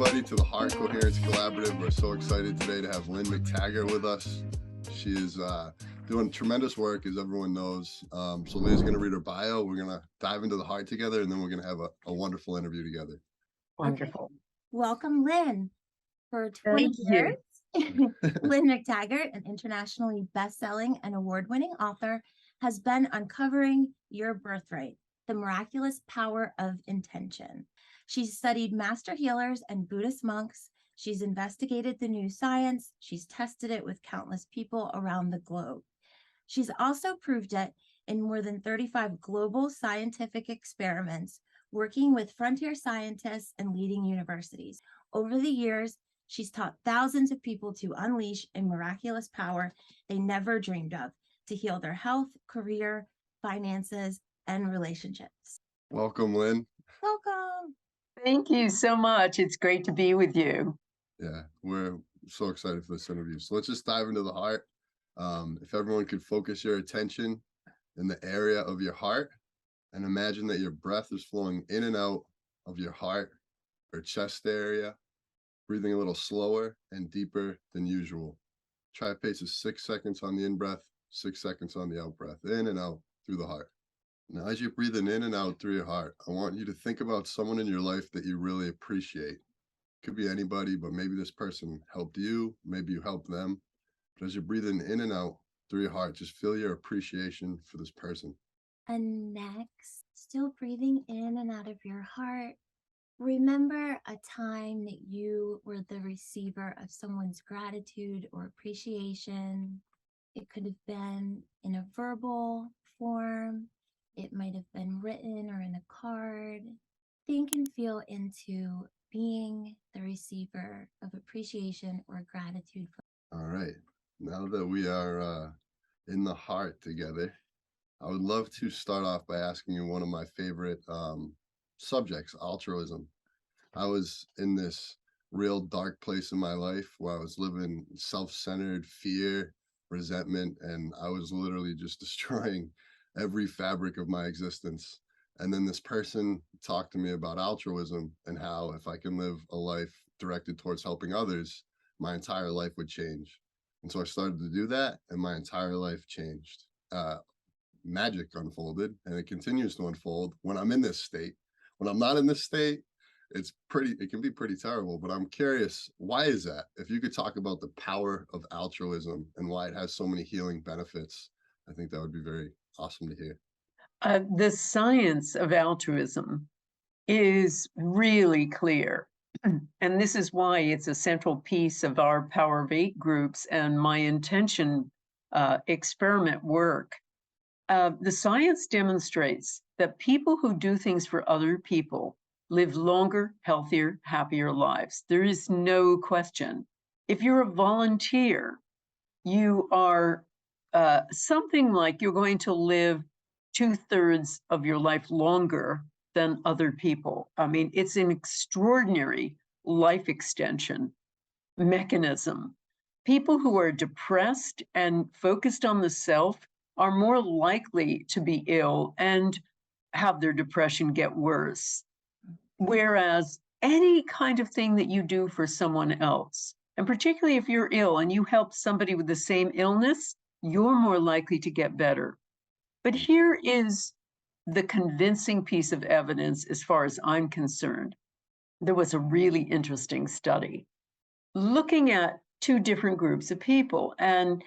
everybody to the Heart Coherence Collaborative. We're so excited today to have Lynne McTaggart with us. She is doing tremendous work, as everyone knows. So Leah's going to read her bio. We're going to dive into the heart together, and then we're going to have a wonderful interview together. Wonderful. Okay. Welcome, Lynne. For 20 years, Lynne McTaggart, an internationally best-selling and award-winning author, has been uncovering your birthright, the miraculous power of intention. She's studied master healers and Buddhist monks. She's investigated the new science. She's tested it with countless people around the globe. She's also proved it in more than 35 global scientific experiments, working with frontier scientists and leading universities. Over the years, she's taught thousands of people to unleash a miraculous power they never dreamed of to heal their health, career, finances, and relationships. Welcome, Lynne. Welcome. Thank you so much. It's great to be with you. Yeah, we're so excited for this interview. So let's just dive into the heart. If everyone could focus your attention in the area of your heart and imagine that your breath is flowing in and out of your heart or chest area, breathing a little slower and deeper than usual. Try a pace of 6 seconds on the in-breath, 6 seconds on the out-breath, in and out through the heart. Now, as you're breathing in and out through your heart, I want you to think about someone in your life that you really appreciate. Could be anybody, but maybe this person helped you, maybe you helped them. But as you're breathing in and out through your heart, just feel your appreciation for this person. And next, still breathing in and out of your heart, remember a time that you were the receiver of someone's gratitude or appreciation. It could have been in a verbal form. It might have been written or in a card. Think and feel into being the receiver of appreciation or gratitude. All right. Now that we are in the heart together, I would love to start off by asking you one of my favorite subjects, altruism. I was in this real dark place in my life where I was living self-centered fear, resentment, and I was literally just destroying every fabric of my existence. And then this person talked to me about altruism and how if I can live a life directed towards helping others, my entire life would change. And so I started to do that, and my entire life changed. Magic unfolded, and it continues to unfold when I'm in this state. When I'm not in this state, it can be pretty terrible, but I'm curious, why is that? If you could talk about the power of altruism and why it has so many healing benefits, I think that would be very awesome to hear. The science of altruism is really clear. And this is why it's a central piece of our Power of Eight groups and my intention experiment work. The science demonstrates that people who do things for other people live longer, healthier, happier lives. There is no question. If you're a volunteer, you are something like you're going to live 2/3 of your life longer than other people. I mean, it's an extraordinary life extension mechanism. People who are depressed and focused on the self are more likely to be ill and have their depression get worse. Whereas any kind of thing that you do for someone else, and particularly if you're ill and you help somebody with the same illness, you're more likely to get better. But here is the convincing piece of evidence as far as I'm concerned. There was a really interesting study looking at two different groups of people and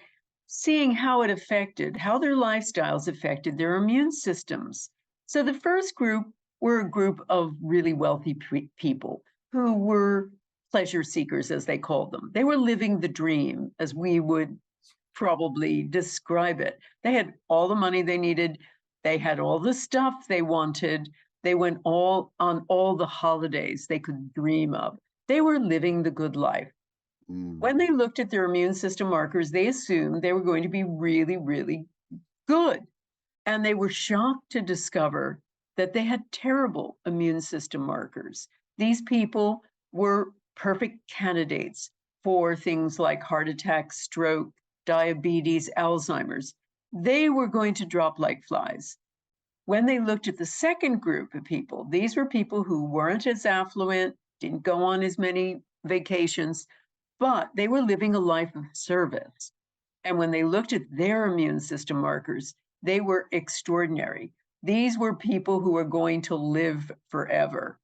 seeing how their lifestyles affected their immune systems. So the first group were a group of really wealthy people who were pleasure seekers, as they called them. They were living the dream, as we would probably describe it. They had all the money they needed. They had all the stuff they wanted. They went on all the holidays they could dream of. They were living the good life. When they looked at their immune system markers, they assumed they were going to be really, really good. And they were shocked to discover that they had terrible immune system markers. These people were perfect candidates for things like heart attack, stroke, diabetes, Alzheimer's. They were going to drop like flies. When they looked at the second group of people, these were people who weren't as affluent, didn't go on as many vacations, but they were living a life of service. And when they looked at their immune system markers, they were extraordinary. These were people who were going to live forever.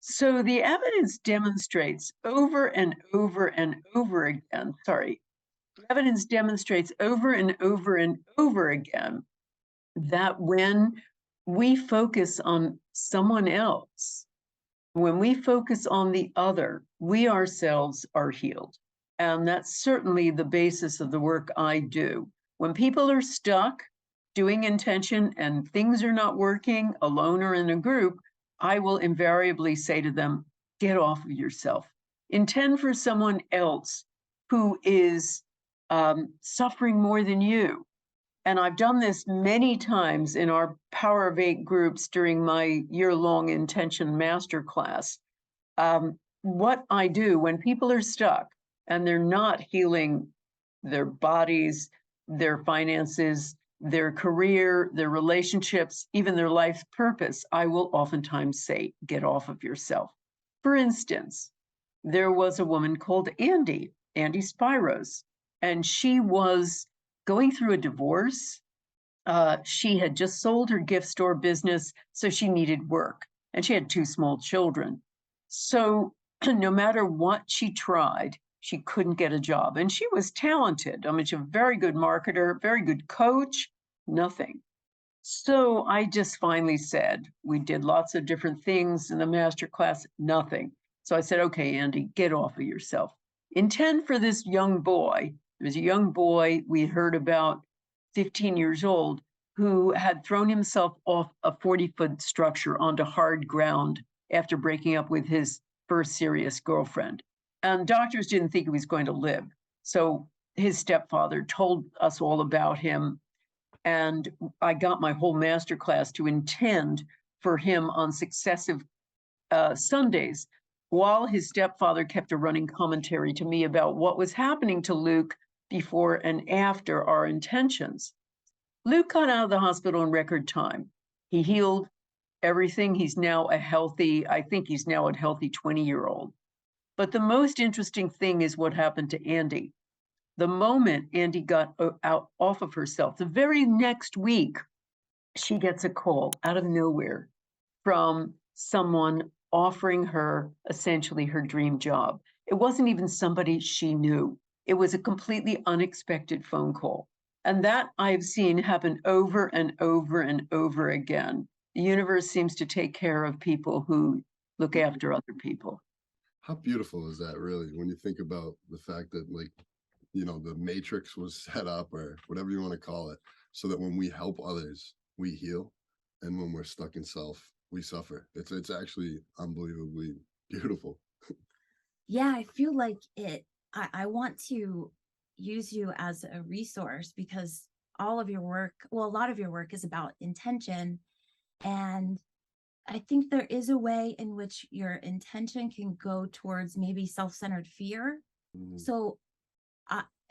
So the evidence demonstrates over and over and over again, evidence demonstrates over and over and over again that when we focus on someone else, when we focus on the other, we ourselves are healed. And that's certainly the basis of the work I do. When people are stuck doing intention and things are not working alone or in a group, I will invariably say to them, get off of yourself. Intend for someone else who is suffering more than you. And I've done this many times in our Power of 8 groups during my year-long intention masterclass. What I do when people are stuck and they're not healing their bodies, their finances, their career, their relationships, even their life purpose, I will oftentimes say, get off of yourself. For instance, there was a woman called Andy Spiros, and she was going through a divorce. She had just sold her gift store business, so she needed work, and she had 2 small children. So no matter what she tried, she couldn't get a job. And she was talented. I mean, she's a very good marketer, very good coach, nothing. So I just finally said, we did lots of different things in the masterclass, nothing. So I said, okay, Andy, get off of yourself. Intend for this young boy. There was a young boy we heard about, 15 years old, who had thrown himself off a 40-foot structure onto hard ground after breaking up with his first serious girlfriend. And doctors didn't think he was going to live. So his stepfather told us all about him. And I got my whole masterclass to intend for him on successive Sundays, while his stepfather kept a running commentary to me about what was happening to Luke before and after our intentions. Luke got out of the hospital in record time. He healed everything. He's now a healthy 20-year-old. But the most interesting thing is what happened to Andy. The moment Andy got out off of herself, the very next week, she gets a call out of nowhere from someone offering her essentially her dream job. It wasn't even somebody she knew. It was a completely unexpected phone call. And that I've seen happen over and over and over again. The universe seems to take care of people who look after other people. How beautiful is that, really, when you think about the fact that, like, you know, the matrix was set up, or whatever you want to call it, so that when we help others, we heal. And when we're stuck in self, we suffer. It's actually unbelievably beautiful. Yeah, I feel like I want to use you as a resource, because all of your work, well, a lot of your work is about intention. And I think there is a way in which your intention can go towards maybe self-centered fear. So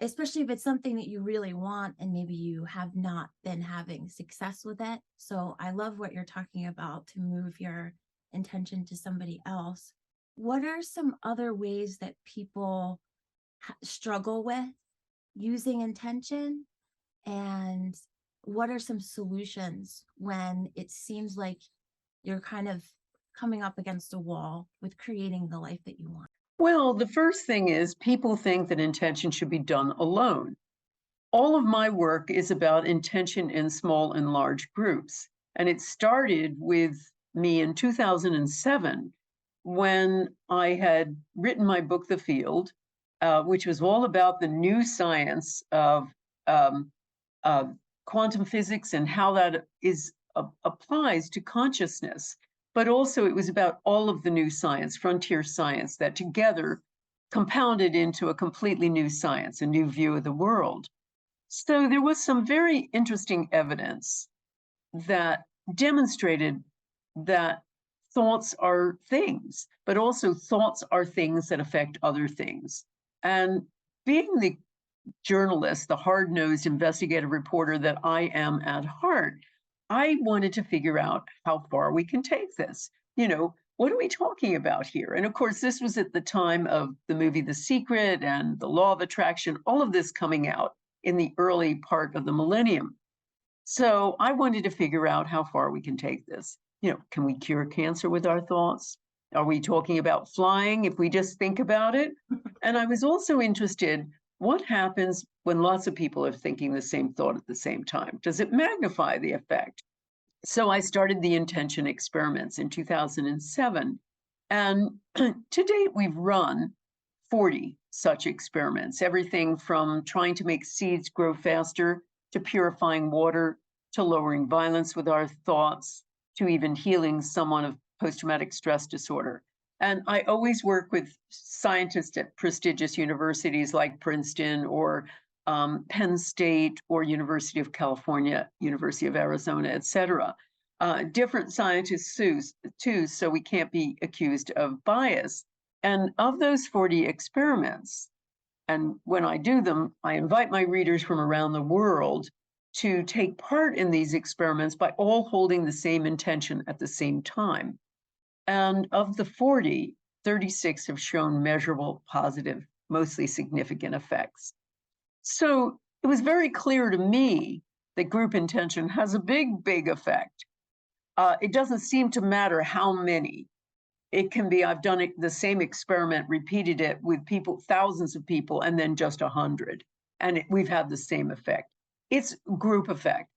especially if it's something that you really want and maybe you have not been having success with it. So I love what you're talking about, to move your intention to somebody else. What are some other ways that people struggle with using intention? And what are some solutions when it seems like you're kind of coming up against a wall with creating the life that you want? Well, the first thing is people think that intention should be done alone. All of my work is about intention in small and large groups. And it started with me in 2007, when I had written my book, The Field, which was all about the new science of quantum physics and how that applies to consciousness. But also it was about all of the new science, frontier science, that together compounded into a completely new science, a new view of the world. So there was some very interesting evidence that demonstrated that thoughts are things, but also thoughts are things that affect other things. And being the journalist, the hard-nosed investigative reporter that I am at heart, I wanted to figure out how far we can take this. You know, what are we talking about here? And of course, this was at the time of the movie The Secret and the Law of Attraction, all of this coming out in the early part of the millennium. So I wanted to figure out how far we can take this. Can we cure cancer with our thoughts? Are we talking about flying if we just think about it? And I was also interested, what happens when lots of people are thinking the same thought at the same time? Does it magnify the effect? So I started the intention experiments in 2007. And to date, we've run 40 such experiments, everything from trying to make seeds grow faster, to purifying water, to lowering violence with our thoughts, to even healing someone of post-traumatic stress disorder. And I always work with scientists at prestigious universities like Princeton or Penn State or University of California, University of Arizona, et cetera. Different scientists too, so we can't be accused of bias. And of those 40 experiments, and when I do them, I invite my readers from around the world to take part in these experiments by all holding the same intention at the same time. And of the 40, 36 have shown measurable, positive, mostly significant effects. So it was very clear to me that group intention has a big, big effect. It doesn't seem to matter how many. It can be, I've done the same experiment, repeated it with people, thousands of people, and then just 100. And we've had the same effect. It's group effect.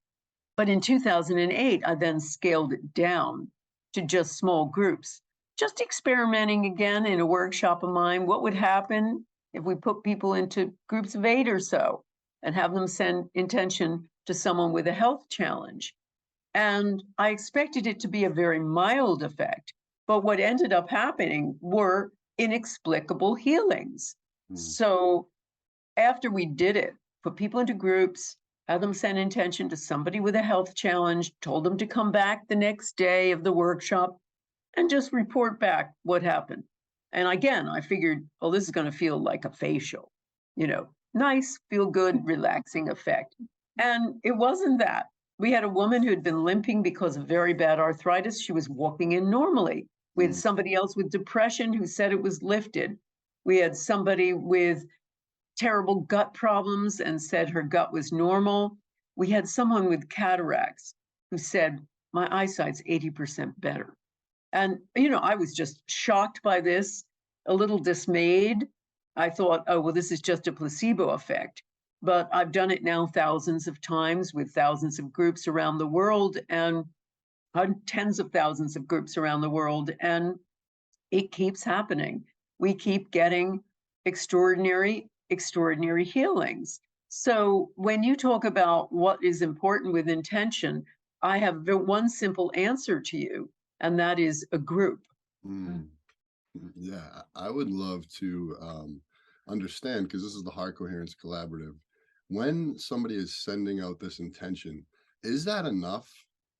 But in 2008, I then scaled it down to just small groups, just experimenting again in a workshop of mine. What would happen if we put people into groups of 8 or so and have them send intention to someone with a health challenge? And I expected it to be a very mild effect. But what ended up happening were inexplicable healings. So after we did it, put people into groups, had them send intention to somebody with a health challenge, told them to come back the next day of the workshop and just report back what happened. And again, I figured, oh, this is going to feel like a facial, nice, feel good, relaxing effect. And it wasn't that. We had a woman who had been limping because of very bad arthritis. She was walking in normally. We had somebody else with depression who said it was lifted. We had somebody with terrible gut problems and said her gut was normal. We had someone with cataracts who said, my eyesight's 80% better. And, I was just shocked by this, a little dismayed. I thought, oh, well, this is just a placebo effect. But I've done it now thousands of times with thousands of groups around the world and tens of thousands of groups around the world. And it keeps happening. We keep getting extraordinary healings. So when you talk about what is important with intention, I have one simple answer to you, and that is a group. Yeah, I would love to understand, because this is the Heart Coherence Collaborative. When somebody is sending out this intention, is that enough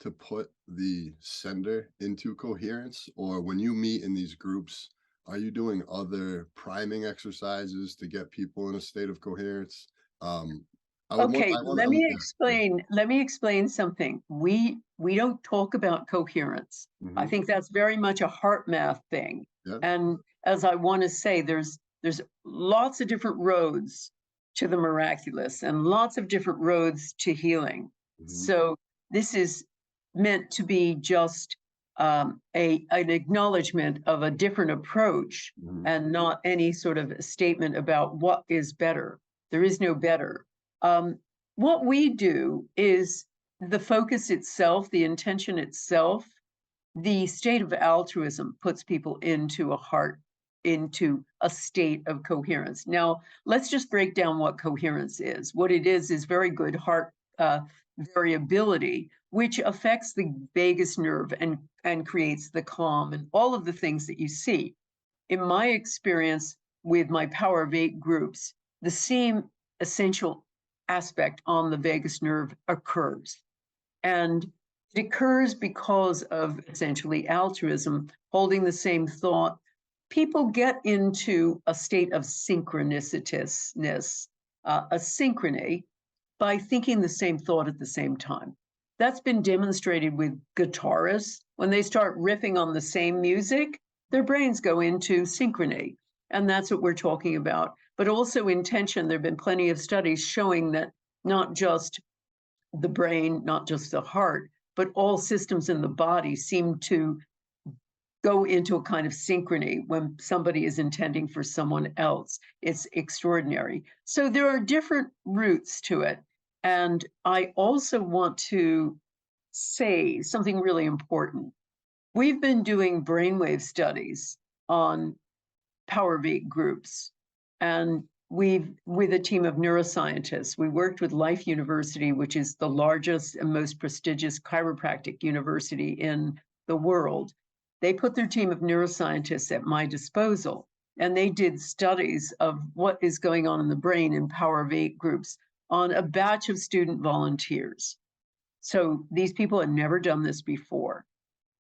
to put the sender into coherence? Or when you meet in these groups, are you doing other priming exercises to get people in a state of coherence? Okay, let me explain something. We don't talk about coherence. I think that's very much a heart math thing. And as I want to say, there's lots of different roads to the miraculous and lots of different roads to healing. So this is meant to be just an acknowledgement of a different approach and not any sort of statement about what is better. There is no better. What we do is the focus itself, the intention itself, the state of altruism puts people into into a state of coherence. Now, let's just break down what coherence is. What it is very good heart variability, which affects the vagus nerve and creates the calm and all of the things that you see. In my experience with my Power of 8 groups, the same essential aspect on the vagus nerve occurs. And it occurs because of essentially altruism, holding the same thought. People get into a state of synchronicitousness, a synchrony, by thinking the same thought at the same time. That's been demonstrated with guitarists. When they start riffing on the same music, their brains go into synchrony. And that's what we're talking about. But also intention, there have been plenty of studies showing that not just the brain, not just the heart, but all systems in the body seem to go into a kind of synchrony when somebody is intending for someone else. It's extraordinary. So there are different routes to it. And I also want to say something really important. We've been doing brainwave studies on Power of Eight groups, and with a team of neuroscientists, we worked with Life University, which is the largest and most prestigious chiropractic university in the world. They put their team of neuroscientists at my disposal, and they did studies of what is going on in the brain in Power of Eight groups on a batch of student volunteers. So these people had never done this before.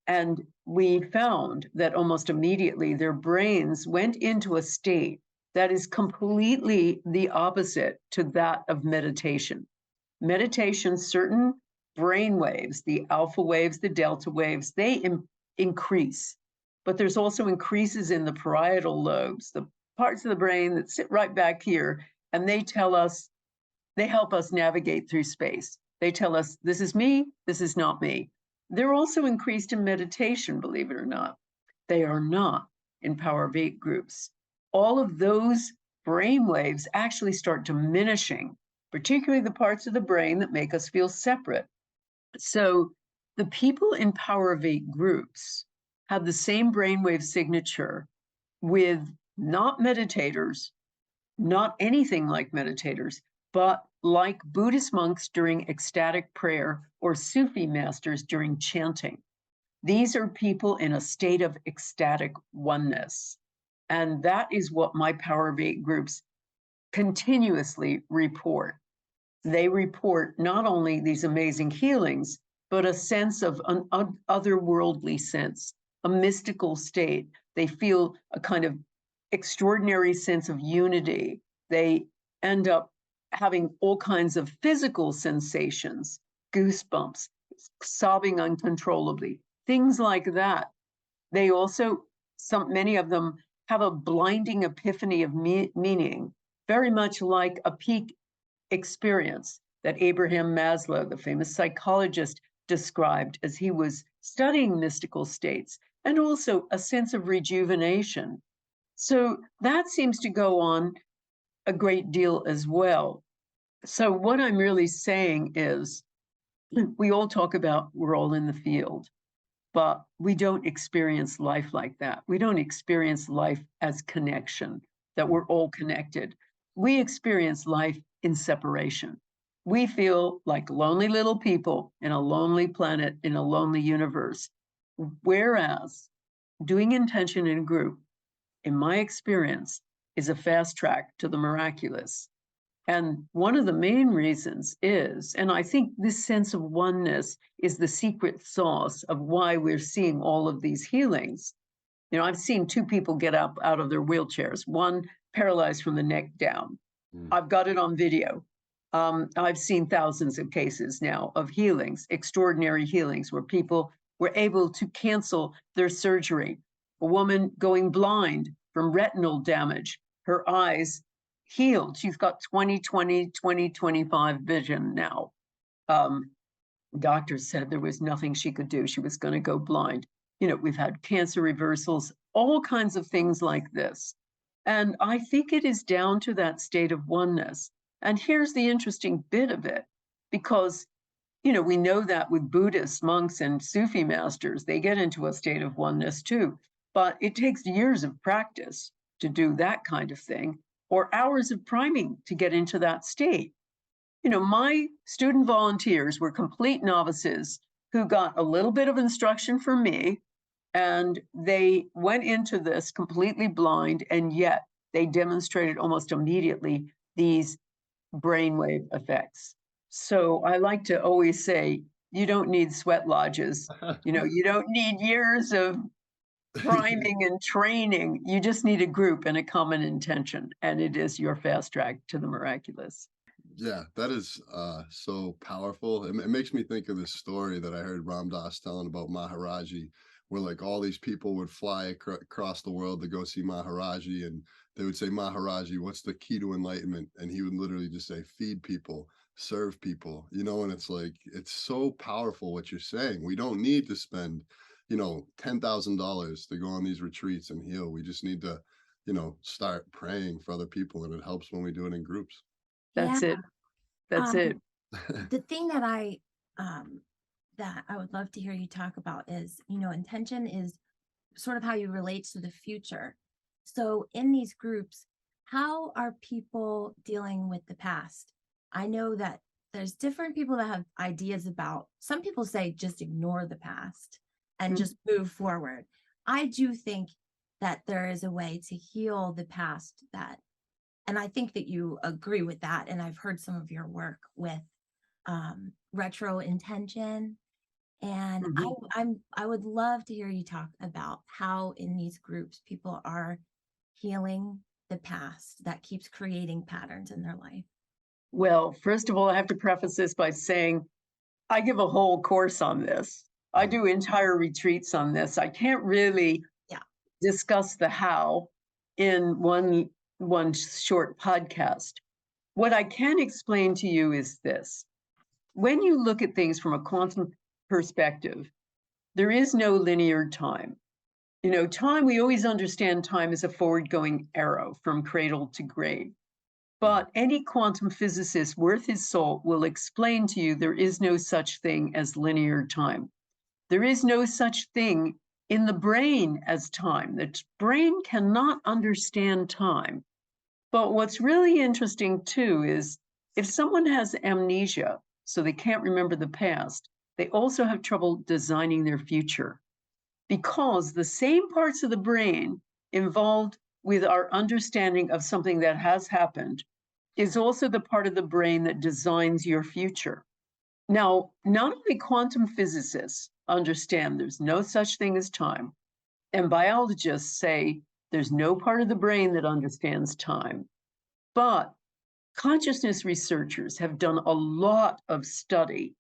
And we found that almost immediately their brains went into a state that is completely the opposite to that of meditation. Meditation, certain brain waves, the alpha waves, the delta waves, they increase. But there's also increases in the parietal lobes, the parts of the brain that sit right back here, and they tell us, they help us navigate through space. They tell us, this is me, this is not me. They're also increased in meditation, believe it or not. They are not in Power of Eight groups. All of those brain waves actually start diminishing, particularly the parts of the brain that make us feel separate. So the people in Power of Eight groups have the same brainwave signature with not meditators, not anything like meditators, but like Buddhist monks during ecstatic prayer or Sufi masters during chanting. These are people in a state of ecstatic oneness. And that is what my Power of Eight groups continuously report. They report not only these amazing healings, but a sense of an otherworldly sense, a mystical state. They feel a kind of extraordinary sense of unity. They end up having all kinds of physical sensations, goosebumps, sobbing uncontrollably, things like that. They also, many of them have a blinding epiphany of meaning, very much like a peak experience that Abraham Maslow, the famous psychologist, described as he was studying mystical states, and also a sense of rejuvenation. So that seems to go on a great deal as well. So what I'm really saying is, we all talk about we're all in the field, but we don't experience life like that. We don't experience life as connection, that we're all connected. We experience life in separation. We feel like lonely little people in a lonely planet, in a lonely universe. Whereas doing intention in a group, in my experience, is a fast track to the miraculous. And one of the main reasons is, and I think this sense of oneness is the secret sauce of why we're seeing all of these healings. You know, I've seen two people get up out of their wheelchairs, one paralyzed from the neck down. I've got it on video. I've seen thousands of cases now of healings, extraordinary healings, where people were able to cancel their surgery. A woman going blind from retinal damage, her eyes healed. She's got 20/20, 20/25 vision now. Doctors said there was nothing she could do. She was going to go blind. You know, we've had cancer reversals, all kinds of things like this. And I think it is down to that state of oneness. And here's the interesting bit of it, because, you know, we know that with Buddhist monks and Sufi masters, they get into a state of oneness too. But it takes years of practice to do that kind of thing, or hours of priming to get into that state. You know, my student volunteers were complete novices who got a little bit of instruction from me, and they went into this completely blind, and yet they demonstrated almost immediately these brainwave effects. So I like to always say, you don't need sweat lodges. You know, you don't need years of priming and training. You just need a group and a common intention, and it is your fast track to the miraculous. Yeah, that is so powerful. It makes me think of this story that I heard Ram Dass telling about Maharaji, where like all these people would fly across the world to go see Maharaji, and they would say, Maharaji, what's the key to enlightenment? And he would literally just say, feed people, serve people, and it's like, it's so powerful what you're saying. We don't need to spend, $10,000 to go on these retreats and heal. We just need to, start praying for other people, and it helps when we do it in groups. That's Yeah. it. That's Um, it. The thing that I would love to hear you talk about is, intention is sort of how you relate to the future. So in these groups, how are people dealing with the past? I know that there's different people that have ideas about, some people say just ignore the past and just move forward. I do think that there is a way to heal the past and I think that you agree with that. And I've heard some of your work with Retrointention. And I would love to hear you talk about how in these groups people are healing the past that keeps creating patterns in their life. Well, first of all, I have to preface this by saying I give a whole course on this. I do entire retreats on this. I can't really discuss the how in one short podcast. What I can explain to you is this. When you look at things from a quantum perspective, there is no linear time. Time, we always understand time as a forward-going arrow from cradle to grave. But any quantum physicist worth his salt will explain to you there is no such thing as linear time. There is no such thing in the brain as time. The brain cannot understand time. But what's really interesting too is if someone has amnesia, so they can't remember the past, they also have trouble designing their future because the same parts of the brain involved with our understanding of something that has happened is also the part of the brain that designs your future. Now, not only quantum physicists understand there's no such thing as time, and biologists say there's no part of the brain that understands time, but consciousness researchers have done a lot of study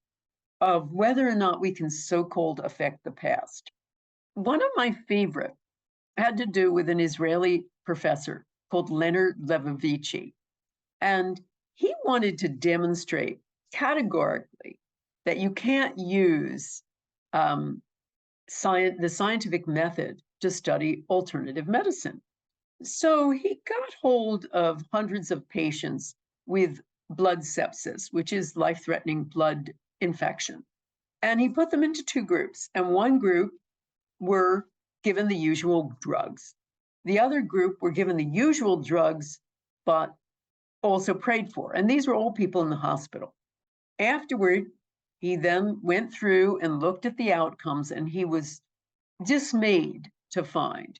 of whether or not we can so-called affect the past. One of my favorite had to do with an Israeli professor called Leonard Levovici. And he wanted to demonstrate categorically that you can't use the scientific method to study alternative medicine. So he got hold of hundreds of patients with blood sepsis, which is life-threatening blood infection. And he put them into two groups. And one group were given the usual drugs. The other group were given the usual drugs, but also prayed for. And these were all people in the hospital. Afterward, he then went through and looked at the outcomes, and he was dismayed to find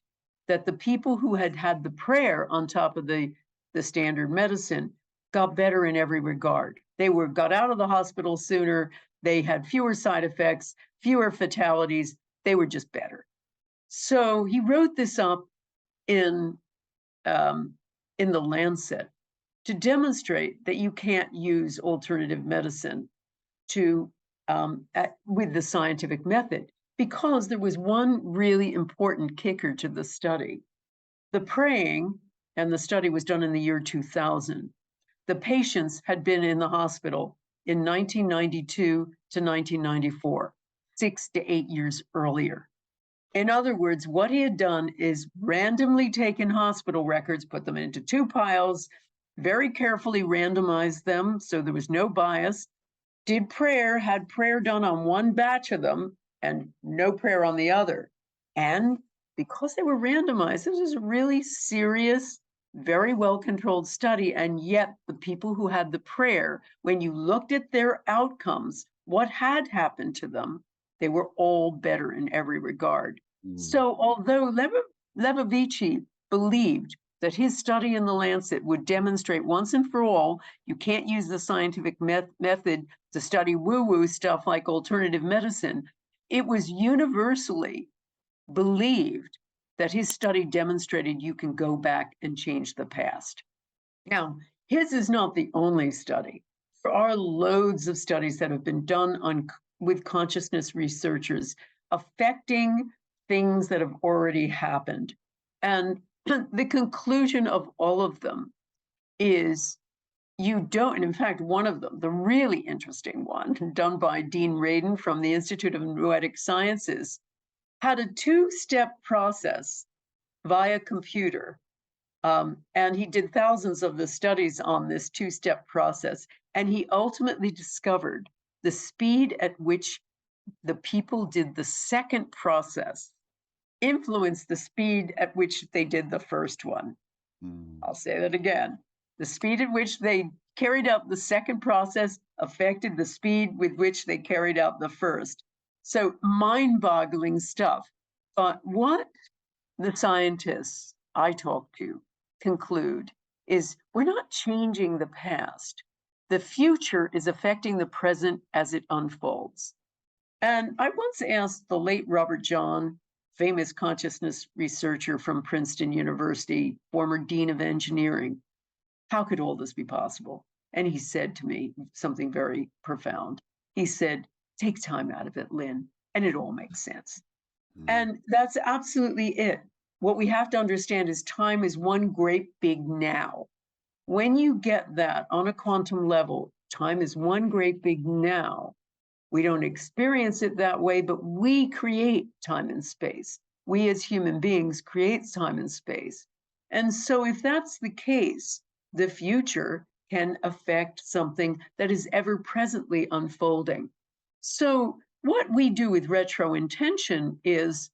that the people who had had the prayer on top of the standard medicine got better in every regard. They got out of the hospital sooner, they had fewer side effects, fewer fatalities, they were just better. So he wrote this up in the Lancet to demonstrate that you can't use alternative medicine with the scientific method, because there was one really important kicker to the study. The praying, and the study was done in the year 2000, the patients had been in the hospital in 1992 to 1994, 6 to 8 years earlier. In other words, what he had done is randomly taken hospital records, put them into two piles, very carefully randomized them so there was no bias, did prayer, had prayer done on one batch of them and no prayer on the other. And because they were randomized, this was a really serious, very well-controlled study. And yet the people who had the prayer, when you looked at their outcomes, what had happened to them, they were all better in every regard. So although Levovici believed that his study in the Lancet would demonstrate once and for all, you can't use the scientific method to study woo-woo stuff like alternative medicine, it was universally believed that his study demonstrated you can go back and change the past. Now, his is not the only study. There are loads of studies that have been done with consciousness researchers affecting things that have already happened. And the conclusion of all of them is you don't, and in fact, one of them, the really interesting one, done by Dean Radin from the Institute of Noetic Sciences, had a two-step process via computer. And he did thousands of the studies on this two-step process. And he ultimately discovered the speed at which the people did the second process influenced the speed at which they did the first one. I'll say that again. The speed at which they carried out the second process affected the speed with which they carried out the first. So mind-boggling stuff. But what the scientists I talk to conclude is we're not changing the past. The future is affecting the present as it unfolds. And I once asked the late Robert John, famous consciousness researcher from Princeton University, former dean of engineering, how could all this be possible? And he said to me something very profound. He said, take time out of it, Lynn, and it all makes sense. And that's absolutely it. What we have to understand is time is one great big now. When you get that on a quantum level, time is one great big now. We don't experience it that way, but we create time and space. We as human beings create time and space. And so if that's the case, the future can affect something that is ever presently unfolding. So what we do with retrointention is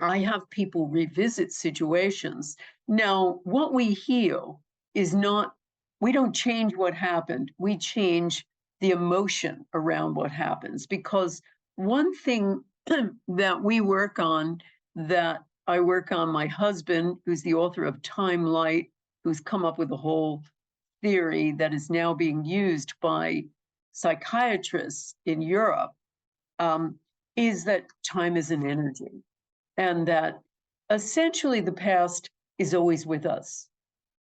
I have people revisit situations. Now, what we heal is not, we don't change what happened, we change the emotion around what happens. Because one thing that we work on, that I work on, my husband, who's the author of Time Light, who's come up with a whole theory that is now being used by psychiatrists in Europe, is that time is an energy, and that essentially the past is always with us.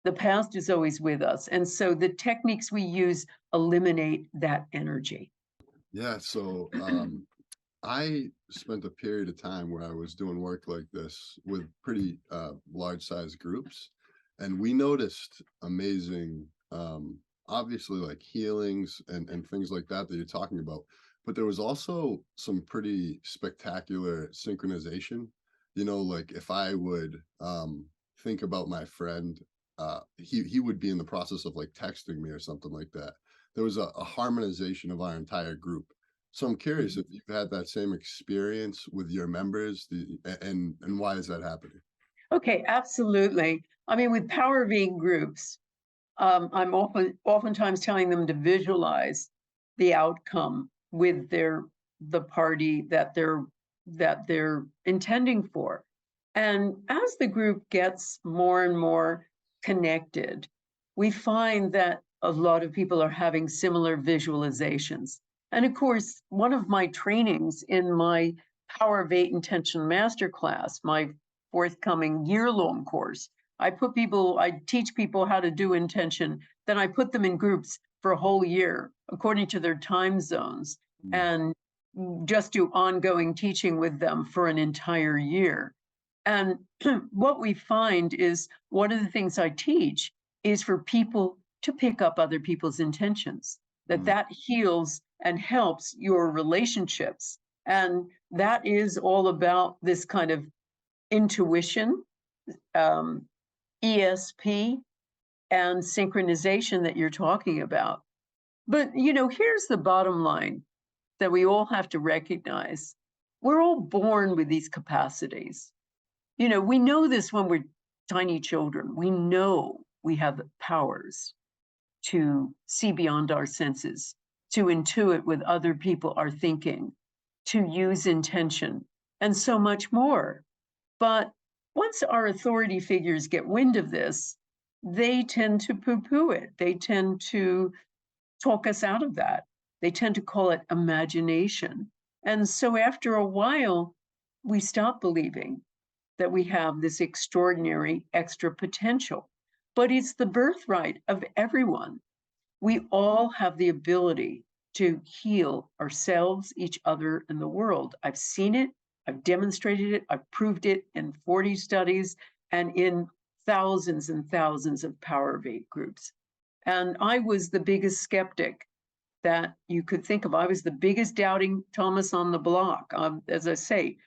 The past is always with us. And so the techniques we use eliminate that energy. Yeah, so I spent a period of time where I was doing work like this with pretty large size groups, and we noticed amazing, obviously like healings and things like that you're talking about, but there was also some pretty spectacular synchronization. You know, like if I would think about my friend, he would be in the process of like texting me or something like that. There was a harmonization of our entire group. So I'm curious if you've had that same experience with your members, and why is that happening? Okay, absolutely. I mean, with Power V groups, I'm oftentimes telling them to visualize the outcome with the party that they're intending for. And as the group gets more and more connected, we find that a lot of people are having similar visualizations. And of course, one of my trainings in my Power of 8 Intention Masterclass, my forthcoming year-long course, I teach people how to do intention, then I put them in groups for a whole year according to their time zones, and just do ongoing teaching with them for an entire year. And what we find is one of the things I teach is for people to pick up other people's intentions, that heals and helps your relationships. And that is all about this kind of intuition, ESP, and synchronization that you're talking about. But, you know, here's the bottom line that we all have to recognize. We're all born with these capacities. You know, we know this when we're tiny children. We know we have powers to see beyond our senses, to intuit with other people are thinking, to use intention, and so much more. But once our authority figures get wind of this, they tend to poo-poo it. They tend to talk us out of that. They tend to call it imagination. And so after a while, we stop believing that we have this extraordinary extra potential. but it's the birthright of everyone. We all have the ability to heal ourselves, each other, and the world. I've seen it, I've demonstrated it, I've proved it in 40 studies and in thousands and thousands of Power of Eight groups. And I was the biggest skeptic that you could think of. I was the biggest doubting Thomas on the block. As I say,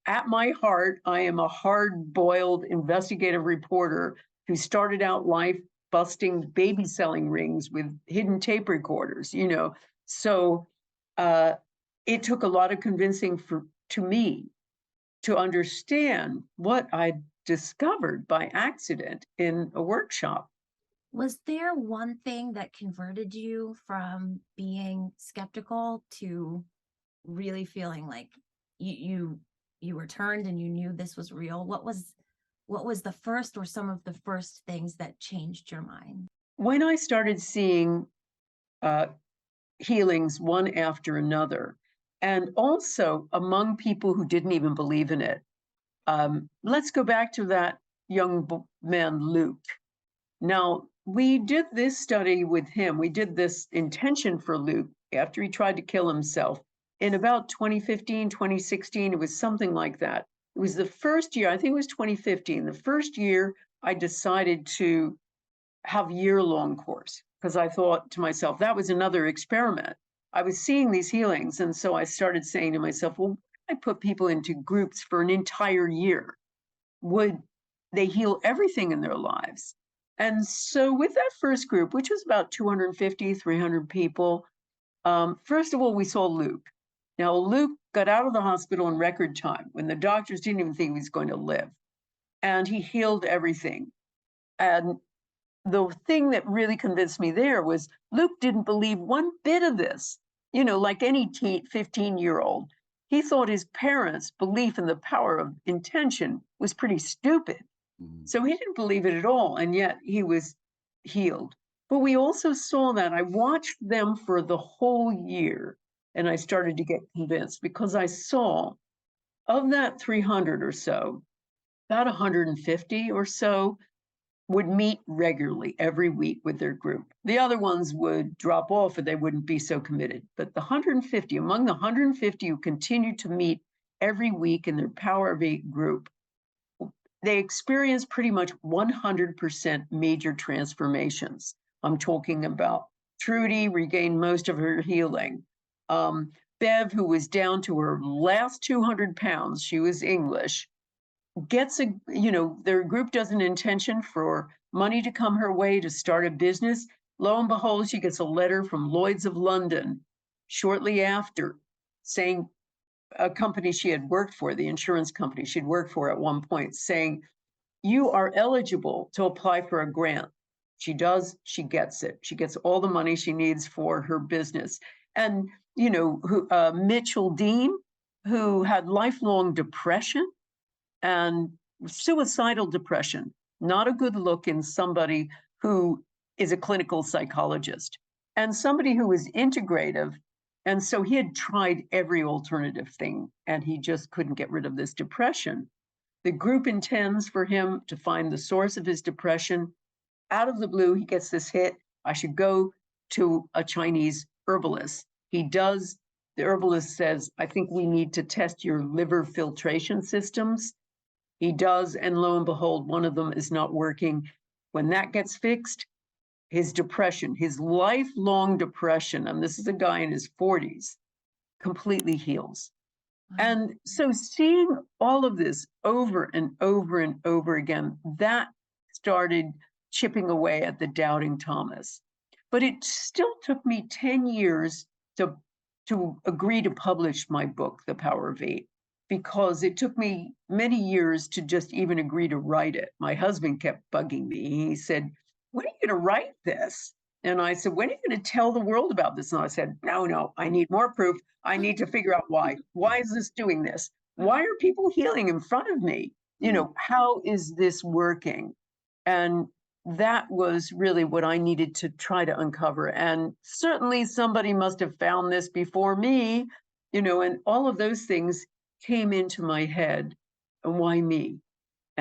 at my heart, I am a hard-boiled investigative reporter who started out life busting baby selling rings with hidden tape recorders, you know. So it took a lot of convincing to me to understand what I discovered by accident in a workshop. Was there one thing that converted you from being skeptical to really feeling like you were turned and you knew this was real? What was the first or some of the first things that changed your mind? When I started seeing healings one after another, and also among people who didn't even believe in it. Let's go back to that young man, Luke. Now, we did this study with him. We did this intention for Luke after he tried to kill himself in about 2015, 2016. It was something like that. It was the first year, I think it was 2015, the first year I decided to have year-long course because I thought to myself, that was another experiment. I was seeing these healings. And so I started saying to myself, well, I put people into groups for an entire year. Would they heal everything in their lives? And so with that first group, which was about 250, 300 people, first of all, we saw Luke. Now, Luke got out of the hospital in record time when the doctors didn't even think he was going to live. And he healed everything. And the thing that really convinced me there was Luke didn't believe one bit of this. You know, like any 15-year-old, he thought his parents' belief in the power of intention was pretty stupid. So he didn't believe it at all, and yet he was healed. But we also saw that. I watched them for the whole year, and I started to get convinced because I saw of that 300 or so, about 150 or so would meet regularly every week with their group. The other ones would drop off or they wouldn't be so committed. But the 150, among the 150 who continued to meet every week in their Power of Eight group, they experienced pretty much 100% major transformations. I'm talking about Trudy regained most of her healing. Bev, who was down to her last 200 pounds, she was English, gets their group does an intention for money to come her way to start a business. Lo and behold, she gets a letter from Lloyd's of London shortly after saying, a company she had worked for, the insurance company she'd worked for at one point, saying, you are eligible to apply for a grant. She does, she gets it. She gets all the money she needs for her business. And, Mitchell Dean, who had lifelong depression and suicidal depression, not a good look in somebody who is a clinical psychologist and somebody who is integrative. And so he had tried every alternative thing and he just couldn't get rid of this depression. The group intends for him to find the source of his depression. Out of the blue, he gets this hit. I should go to a Chinese herbalist. He does. The herbalist says, I think we need to test your liver filtration systems. He does, and lo and behold, one of them is not working. When that gets fixed, his depression, his lifelong depression, and this is a guy in his 40s, completely heals. And so seeing all of this over and over and over again, that started chipping away at the doubting Thomas. But it still took me 10 years to agree to publish my book, The Power of Eight, because it took me many years to just even agree to write it. My husband kept bugging me. He said, when are you going to write this? And I said, when are you going to tell the world about this? And I said, no, I need more proof. I need to figure out why. Why is this doing this? Why are people healing in front of me? How is this working? And that was really what I needed to try to uncover. And certainly somebody must have found this before me, and all of those things came into my head. And why me?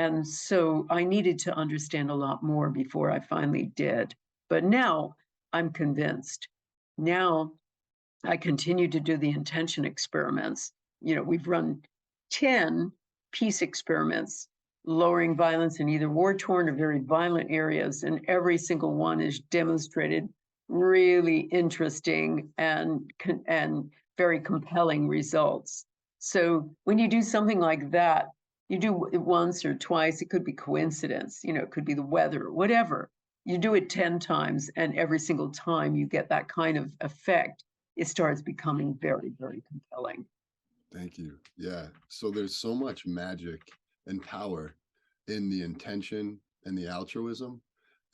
And so I needed to understand a lot more before I finally did. But now I'm convinced. Now I continue to do the intention experiments. We've run 10 peace experiments, lowering violence in either war-torn or very violent areas, and every single one is demonstrated really interesting and very compelling results. So when you do something like that, you do it once or twice, it could be coincidence, it could be the weather, whatever. You do it 10 times, and every single time you get that kind of effect, it starts becoming very, very compelling. Thank you. Yeah. So there's so much magic and power in the intention and the altruism.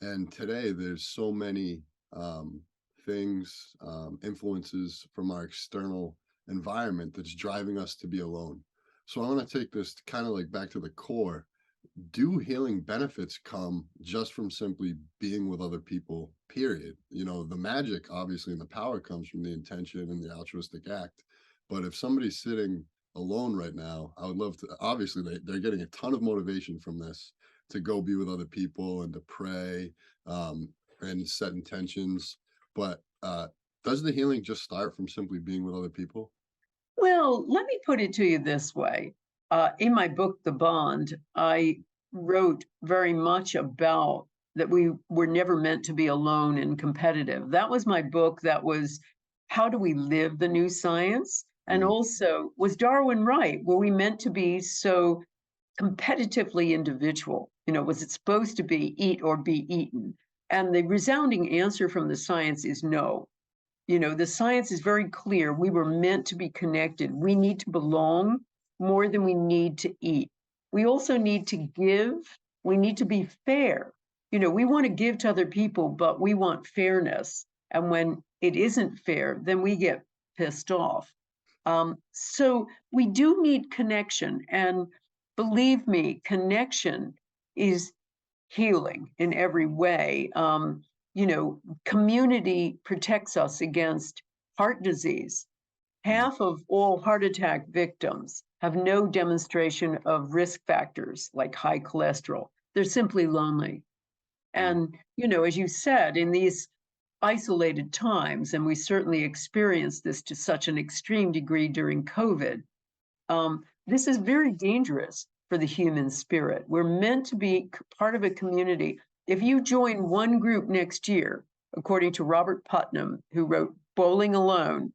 And today there's so many things, influences from our external environment that's driving us to be alone. So I want to take this kind of like back to the core. Do healing benefits come just from simply being with other people, period? The magic, obviously, and the power comes from the intention and the altruistic act. But if somebody's sitting alone right now, I would love to, obviously, they're getting a ton of motivation from this to go be with other people and to pray and set intentions. But does the healing just start from simply being with other people? Well, let me put it to you this way. In my book, The Bond, I wrote very much about that we were never meant to be alone and competitive. That was my book. That was how do we live the new science? And also, was Darwin right? Were we meant to be so competitively individual? Was it supposed to be eat or be eaten? And the resounding answer from the science is no. The science is very clear. We were meant to be connected. We need to belong more than we need to eat. We also need to give. We need to be fair. We want to give to other people, but we want fairness. And when it isn't fair, then we get pissed off. So we do need connection. And believe me, connection is healing in every way. Community protects us against heart disease. Half of all heart attack victims have no demonstration of risk factors like high cholesterol. They're simply lonely. And, as you said, in these isolated times, and we certainly experienced this to such an extreme degree during COVID, this is very dangerous for the human spirit. We're meant to be part of a community. If you join one group next year, according to Robert Putnam, who wrote Bowling Alone,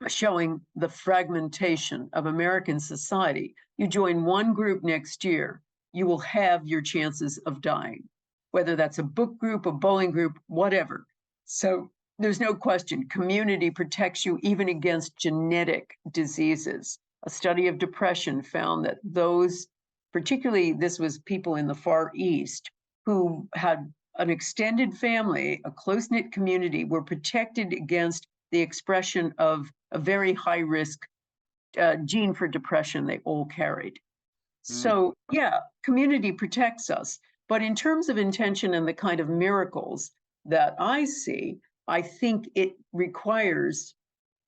showing the fragmentation of American society, you join one group next year, you will have your chances of dying, whether that's a book group, a bowling group, whatever. So there's no question, community protects you even against genetic diseases. A study of depression found that those, particularly this was people in the Far East, who had an extended family, a close-knit community, were protected against the expression of a very high-risk gene for depression they all carried. So yeah, community protects us. But in terms of intention and the kind of miracles that I see, I think it requires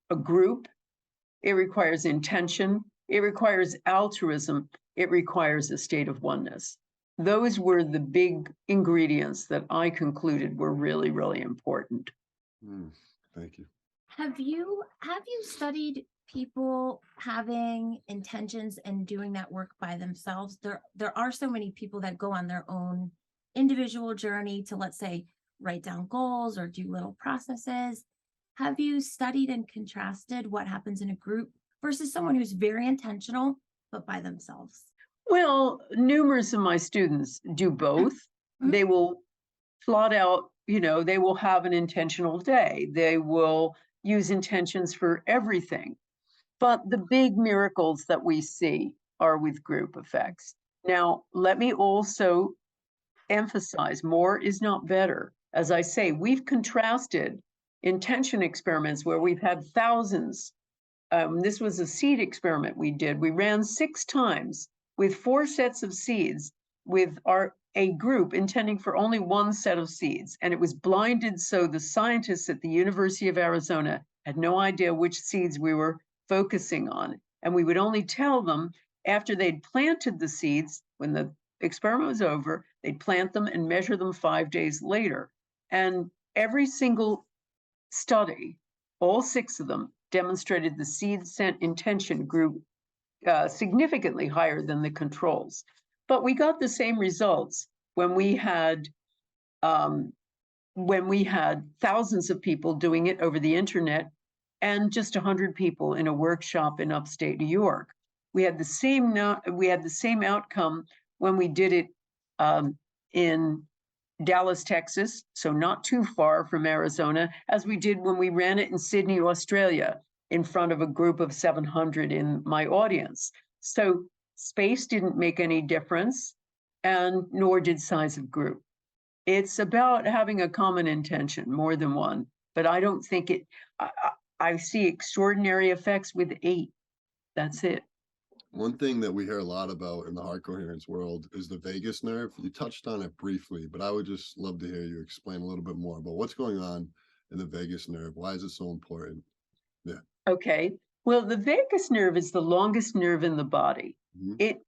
a group, it requires intention, it requires altruism, it requires a state of oneness. Those were the big ingredients that I concluded were really, really important. Thank you. Have you studied people having intentions and doing that work by themselves? There are so many people that go on their own individual journey to, let's say, write down goals or do little processes. Have you studied and contrasted what happens in a group versus someone who's very intentional but by themselves? Well, numerous of my students do both. They will plot out, they will have an intentional day. They will use intentions for everything. But the big miracles that we see are with group effects. Now, let me also emphasize, more is not better. As I say, we've contrasted intention experiments where we've had thousands. This was a seed experiment we did. We ran 6 times with 4 sets of seeds with a group intending for only one set of seeds. And it was blinded, so the scientists at the University of Arizona had no idea which seeds we were focusing on. And we would only tell them after they'd planted the seeds, when the experiment was over, they'd plant them and measure them 5 days later. And every single study, all 6 of them, demonstrated the seed scent intention grew significantly higher than the controls. But we got the same results when we had thousands of people doing it over the internet and just 100 people in a workshop in upstate New York. We had the same outcome when we did it in Dallas, Texas, so not too far from Arizona, as we did when we ran it in Sydney, Australia, in front of a group of 700 in my audience. So space didn't make any difference, and nor did size of group. It's about having a common intention, more than one, but I don't think it, I see extraordinary effects with 8. That's it. One thing that we hear a lot about in the heart coherence world is the vagus nerve. You touched on it briefly, but I would just love to hear you explain a little bit more about what's going on in the vagus nerve. Why is it so important? Yeah. Okay. Well, the vagus nerve is the longest nerve in the body. Mhm. It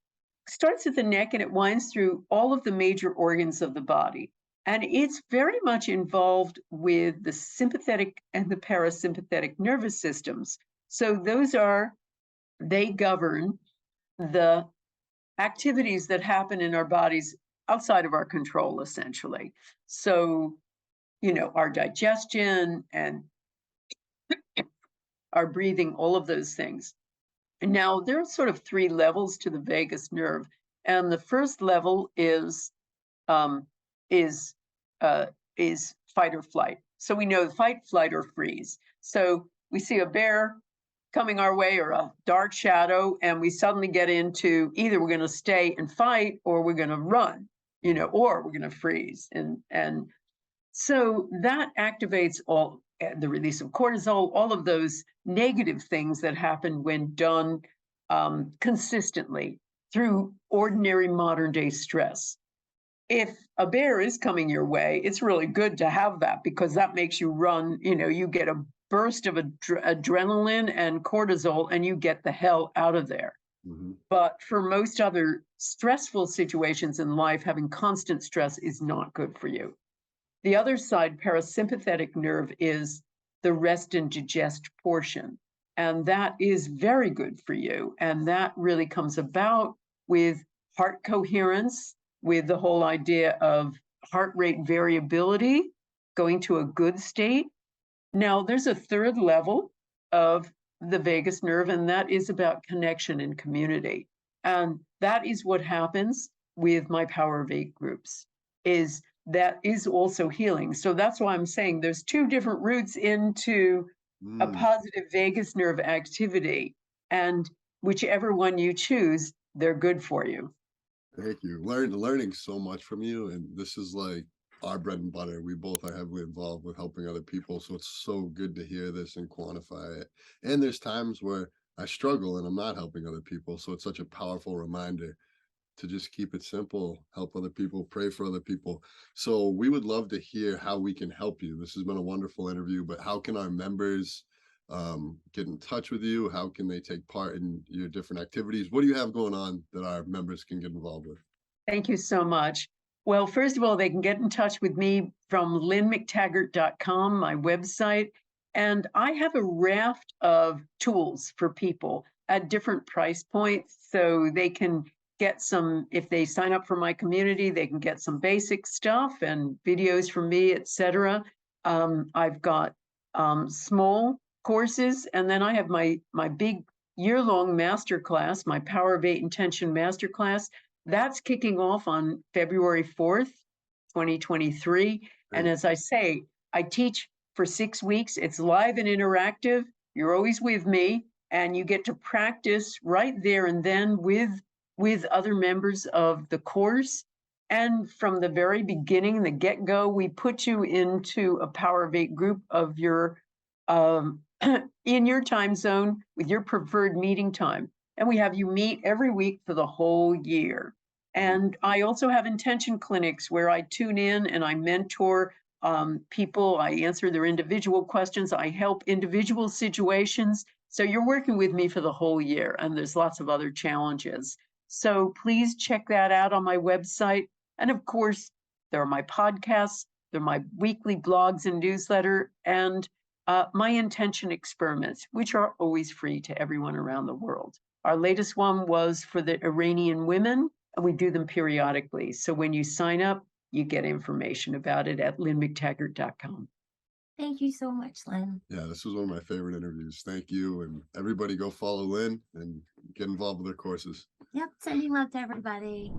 starts at the neck and it winds through all of the major organs of the body. And it's very much involved with the sympathetic and the parasympathetic nervous systems. So they govern the activities that happen in our bodies outside of our control, essentially. So, our digestion and our breathing, all of those things. And now there are sort of 3 levels to the vagus nerve. And the first level is fight or flight. So we know fight, flight, or freeze. So we see a bear coming our way or a dark shadow, and we suddenly get into either we're going to stay and fight or we're going to run, or we're going to freeze. And so that activates all the release of cortisol, all of those negative things that happen when done consistently through ordinary modern day stress. If a bear is coming your way, it's really good to have that because that makes you run, you get a burst of adrenaline and cortisol and you get the hell out of there. Mm-hmm. But for most other stressful situations in life, having constant stress is not good for you. The other side, parasympathetic nerve, is the rest and digest portion. And that is very good for you. And that really comes about with heart coherence, with the whole idea of heart rate variability, going to a good state. Now, there's a 3rd level of the vagus nerve, and that is about connection and community. And that is what happens with my Power of 8 groups, is that is also healing. So that's why I'm saying there's 2 different routes into a positive vagus nerve activity, and whichever one you choose, they're good for you. Thank you. Learning so much from you, and this is like our bread and butter. We both are heavily involved with helping other people, so it's so good to hear this and quantify it. And there's times where I struggle and I'm not helping other people, so it's such a powerful reminder to just keep it simple, help other people, pray for other people. So we would love to hear how we can help you. This has been a wonderful interview, but how can our members get in touch with you? How can they take part in your different activities? What do you have going on that our members can get involved with? Thank you so much. Well, first of all, they can get in touch with me from lynnmctaggart.com, my website. And I have a raft of tools for people at different price points. So they can get some, if they sign up for my community, they can get some basic stuff and videos from me, etc. I've got small courses, and then I have my big year-long masterclass, my Power of 8 Intention masterclass. That's kicking off on February 4th, 2023. And as I say, I teach for 6 weeks. It's live and interactive. You're always with me, and you get to practice right there and then with other members of the course. And from the very beginning, the get-go, we put you into a Power of 8 group of your in your time zone with your preferred meeting time. And we have you meet every week for the whole year. And I also have intention clinics where I tune in and I mentor people. I answer their individual questions. I help individual situations. So you're working with me for the whole year, and there's lots of other challenges. So please check that out on my website. And of course, there are my podcasts, there are my weekly blogs and newsletter, and my intention experiments, which are always free to everyone around the world. Our latest one was for the Iranian women, and we do them periodically. So when you sign up, you get information about it at lynnmctaggart.com. Thank you so much, Lynn. Yeah, this was one of my favorite interviews. Thank you. And everybody go follow Lynn and get involved with her courses. Yep, sending love to everybody.